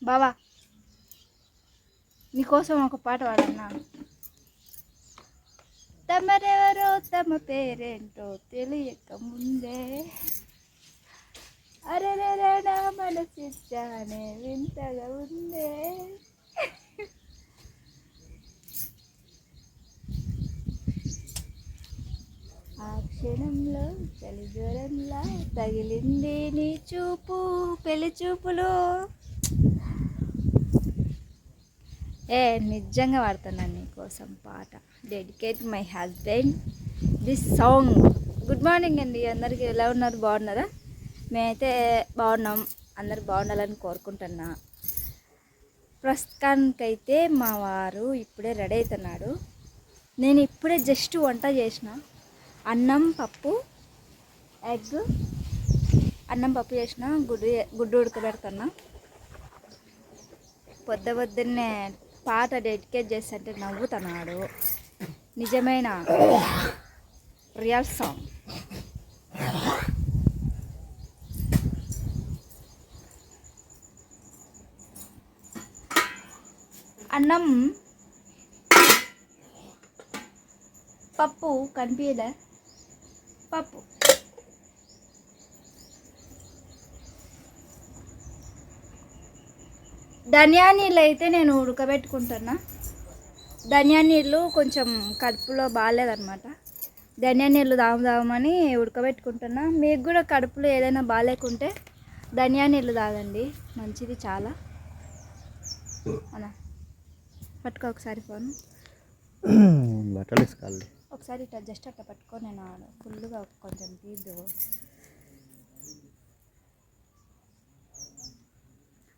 బావా నీకోసం ఒక పాట పాడన్నా. తమరెవరో తమ పేరేంటో తెలియక ముందే అరెరెరే నా మనసిచ్చానే వింతగా ఉందే. ఆ క్షణంలో చలి జ్వరంలా తగిలింది నీ చూపు పెళ్లి చూపులు. నిజంగా పాడుతున్నాను నీకోసం పాట. Dedicate my husband this song. Good morning అండి అందరికీ. ఎలా ఉన్నారు? బాగున్నారా? మేమైతే బాగున్నాం. అందరు బాగుండాలని కోరుకుంటున్నా. ప్రస్తుతానికైతే మా వారు ఇప్పుడే రెడీ అవుతున్నాడు. నేను ఇప్పుడే జస్ట్ వంట చేసిన. అన్నం పప్పు ఎగ్, అన్నం పప్పు చేసిన. గుడ్డు ఉడకబెడుతున్నా. పొద్దున్నే పాట డెడికేట్ చేస్తుంటే నవ్వుతున్నాడు. నిజమైన రియల్ సాంగ్. అన్నం పప్పు కనిపించలే. పప్పు ధనియా నీళ్ళు అయితే నేను ఉడకబెట్టుకుంటున్నా. ధనియా నీళ్ళు కొంచెం కడుపులో బాగాలేదన్నమాట. ధనియా నీళ్ళు తాగుదామని ఉడకబెట్టుకుంటున్నా. మీకు కూడా కడుపులో ఏదైనా బాగాలేకుంటే ధనియా నీళ్ళు తాగండి, మంచిది చాలా. అలా పట్టుకో ఒకసారి ఫోన్. ఒకసారి ఇట్లా జస్ట్ అట్లా పట్టుకో. నేను ఫుల్గా కొంచెం తీద్దు.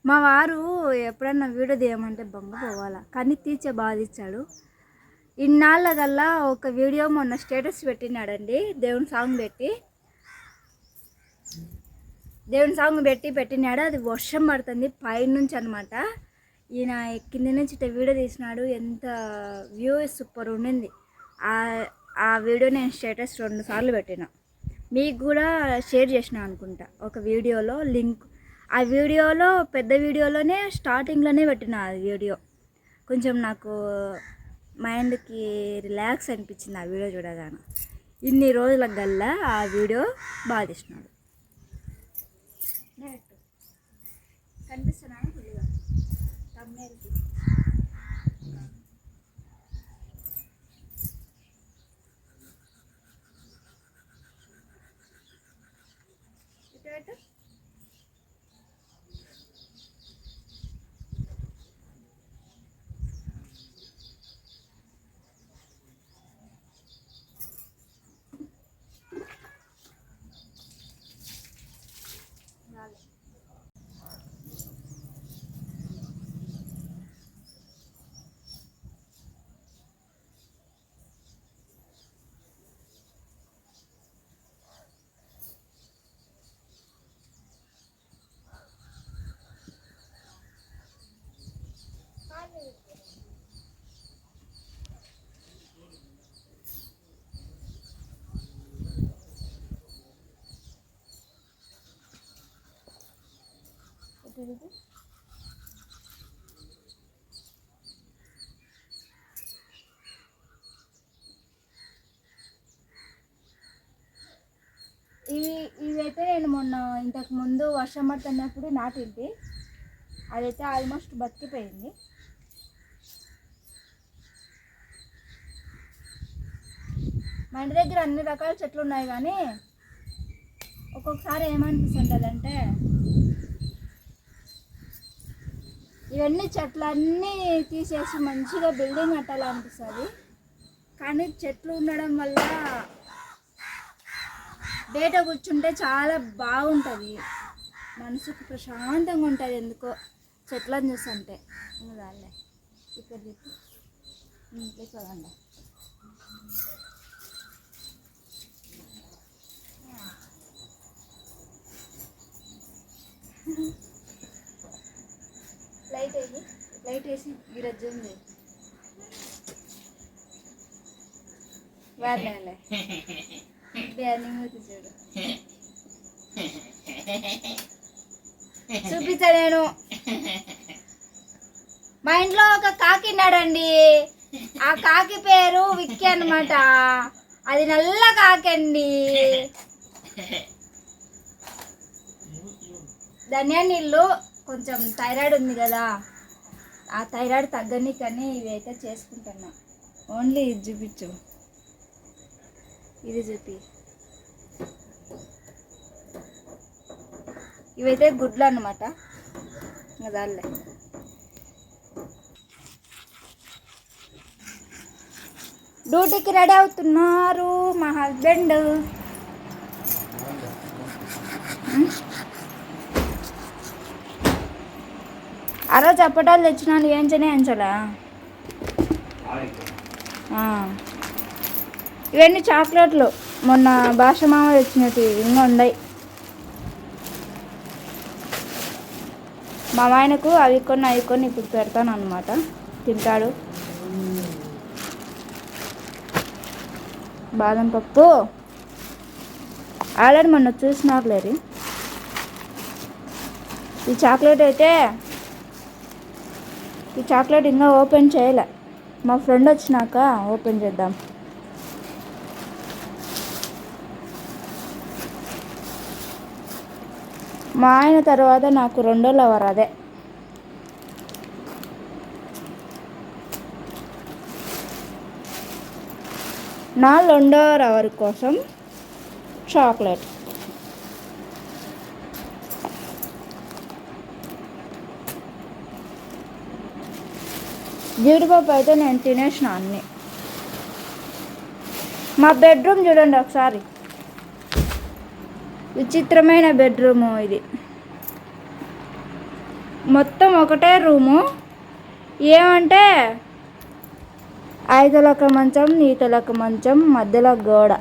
మా వారు ఎప్పుడన్నా వీడియో తీయమంటే బొంగ పోవాలా, కానీ తీర్చే బాగా ఇచ్చాడు. ఇన్నాళ్ళకల్లా ఒక వీడియో మొన్న స్టేటస్ పెట్టినాడండి. దేవుని సాంగ్ పెట్టినాడు. అది వర్షం పడుతుంది పైనుంచి అనమాట. ఈయన కింది నుంచి వీడియో తీసినాడు. ఎంత వ్యూ సూపర్ ఉండింది. ఆ వీడియో నేను స్టేటస్ 2 సార్లు పెట్టిన. మీకు కూడా షేర్ చేసిన అనుకుంటా ఒక వీడియోలో లింక్. ఆ వీడియోలో పెద్ద వీడియోలోనే స్టార్టింగ్లోనే పెట్టిన. ఆ వీడియో కొంచెం నాకు మైండ్కి రిలాక్స్ అనిపించింది ఆ వీడియో చూడగానే. ఇన్ని రోజులకు గల్లా ఆ వీడియో బాగా తీసినాడు. కనిపిస్తున్నాను ఫుల్గా తమ్ముళ్ళకి. ఇవైతే నేను మొన్న ఇంతకు ముందు వర్షం పడుతున్నప్పుడు నాటింది. అదైతే ఆల్మోస్ట్ బతికిపోయింది. మా ఇంటి దగ్గర అన్ని రకాల చెట్లు ఉన్నాయి, కానీ ఒక్కొక్కసారి ఏమనిపిస్తుంటుందంటే ఇవన్నీ చెట్లన్నీ తీసేసి మంచిగా బిల్డింగ్ కట్టాలనిపిస్తుంది. కానీ చెట్లు ఉండడం వల్ల బయట కూర్చుంటే చాలా బాగుంటుంది, మనసుకు ప్రశాంతంగా ఉంటుంది. ఎందుకో చెట్లను చూస్తుంటే. దాన్నే ఇక్కడ చెప్పి చూడండి. లైట్ వేసి గిరజ్జంది వాడలే బ్యానింగ్ చూడు. చూపించా నేను. మా ఇంట్లో ఒక కాకి ఉన్నాడండి. ఆ కాకి పేరు విక్కీ అన్నమాట. అది నల్ల కాకి అండి. ధనియా నీళ్ళు కొంచెం థైరాయిడ్ ఉంది కదా, ఆ థైరాయిడ్ తగ్గనికని ఇవి అయితే చేసుకుంటున్నా. ఓన్లీ ఇది చూపించు, ఇది చూపి. ఇవైతే గుడ్లు అన్నమాట. దానిలే డ్యూటీకి రెడీ అవుతున్నారు మా హస్బెండ్. ఆ రోజు అప్పటాలు తెచ్చినాను, ఏంచలా. ఇవన్నీ చాక్లెట్లు మొన్న భాష మామ తెచ్చినట్టు ఇంకా ఉన్నాయి. మా ఆయనకు అవి కొన్ని ఇప్పుడు పెడతాను అనమాట, తింటాడు. బాదం పప్పు ఆల్రెడీ మొన్న చూసినారు లేదు. ఈ చాక్లెట్ ఇంకా ఓపెన్ చేయలే. మా ఫ్రెండ్ వచ్చినాక ఓపెన్ చేద్దాం. మా ఆయన తర్వాత నాకు రెండో లవర్ అదే. నా రెండో లవర్ కోసం చాక్లెట్. జీడిపప్పు అయితే నేను తినేసిన అన్నీ. మా బెడ్రూమ్ చూడండి ఒకసారి, విచిత్రమైన బెడ్రూము ఇది. మొత్తం ఒకటే రూము. ఏమంటే 5 తలక మంచం, నీ తలక మంచం, మధ్యలో గోడ,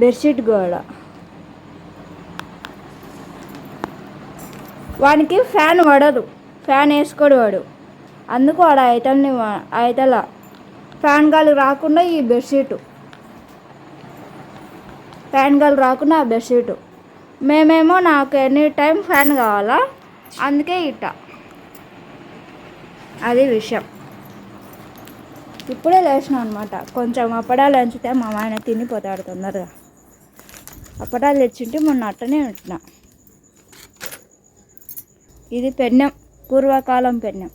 బెడ్షీట్ గోడ. వానికి ఫ్యాన్ పడదు, ఫ్యాన్ వేసుకోడు వాడు. అందుకు వాడు ఐతల ఫ్యాన్ గాలి రాకుండా ఈ బెడ్షీటు, ఫ్యాన్ గాలి రాకుండా ఆ బెడ్షీటు. మేమేమో నాకు ఎనీ టైం ఫ్యాన్ కావాలా, అందుకే అది విషయం. ఇప్పుడే లేచిన అనమాట. కొంచెం అప్పడాలు ఎంచితే మా ఆయన తినిపోతాడు తొందరగా. అప్పడాలు తెచ్చింటే మొన్న అట్టనే ఉంటున్నా. ఇది పెన్నం, పూర్వకాలం పెన్నం.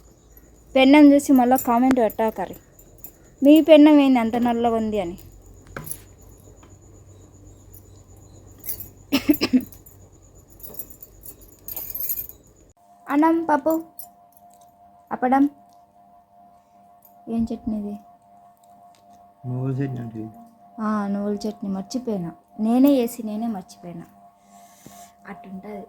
పెన్నం చూసి మళ్ళీ కామెంట్ పెట్టాకరి, మీ పెన్నం ఏంది అంత నల్లగా ఉంది అని. అన్నం, పప్పు, అప్పడం. ఏం చట్నీ ఇది? నువ్వుల చట్నీ. మర్చిపోయినా, నేనే వేసి నేనే మర్చిపోయినా. అట్టుంటుంది.